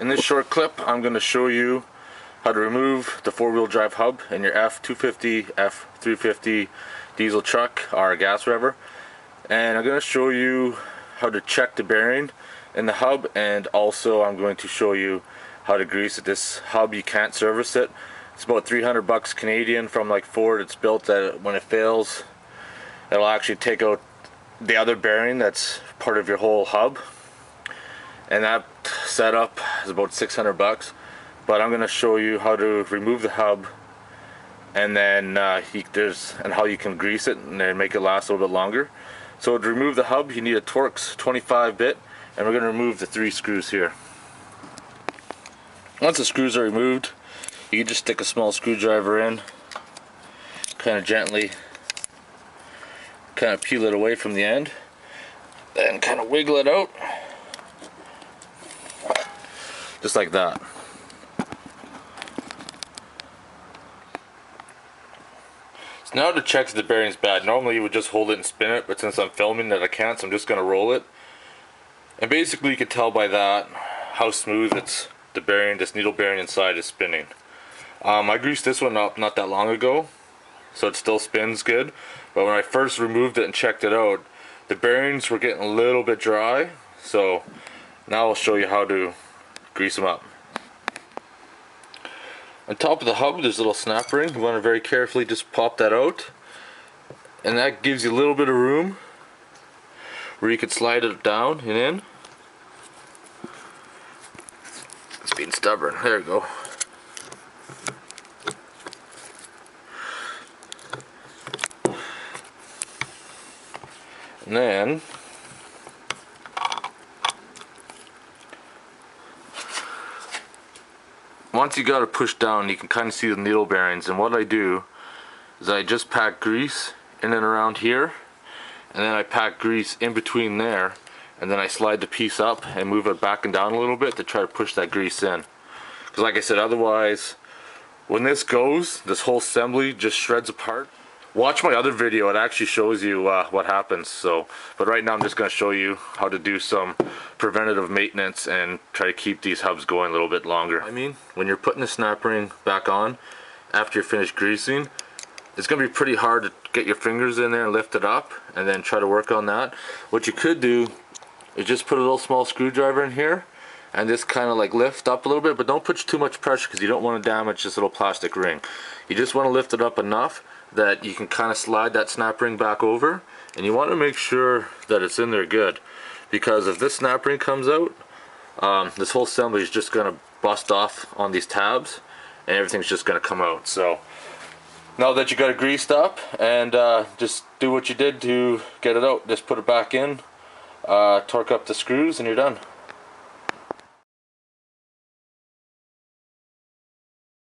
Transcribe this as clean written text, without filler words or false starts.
In this short clip, I'm going to show you how to remove the four-wheel drive hub in your F250, F350 diesel truck or gas rever. And I'm going to show you how to check the bearing in the hub, and also I'm going to show you how to grease it. This hub, you can't service it. It's about 300 bucks Canadian from like Ford. It's built that when it fails, it'll actually take out the other bearing that's part of your whole hub. And that setup is about 600 bucks. But I'm going to show you how to remove the hub, and then how you can grease it and then make it last a little bit longer. So to remove the hub, you need a Torx 25 bit, and we're going to remove the 3 screws here. Once the screws are removed, you can just stick a small screwdriver in, kind of gently, kind of peel it away from the end, then kind of wiggle it out, just like that. So now to check if the bearing's bad, normally you would just hold it and spin it, but since I'm filming that I can't, so I'm just going to roll it. And basically you can tell by that how smooth the bearing, this needle bearing inside is spinning. I greased this one up not that long ago, so it still spins good, but when I first removed it and checked it out, the bearings were getting a little bit dry. So now I'll show you how to grease them up. On top of the hub there's a little snap ring. You want to very carefully just pop that out, and that gives you a little bit of room where you could slide it down and in. It's being stubborn. There we go. And then once you got it pushed down, you can kind of see the needle bearings, and what I do is I just pack grease in and around here, and then I pack grease in between there, and then I slide the piece up and move it back and down a little bit to try to push that grease in. Because like I said, otherwise when this goes, this whole assembly just shreds apart. Watch my other video, it actually shows you what happens. So, but right now I'm just going to show you how to do some preventative maintenance and try to keep these hubs going a little bit longer. I mean, when you're putting the snap ring back on after you're finished greasing, it's going to be pretty hard to get your fingers in there and lift it up and then try to work on that. What you could do is just put a little small screwdriver in here and just kind of like lift up a little bit, but don't put too much pressure because you don't want to damage this little plastic ring. You just want to lift it up enough that you can kind of slide that snap ring back over, and you want to make sure that it's in there good, because if this snap ring comes out, this whole assembly is just going to bust off on these tabs and everything's just going to come out. So now that you got it greased up, and just do what you did to get it out, just put it back in, torque up the screws, and you're done.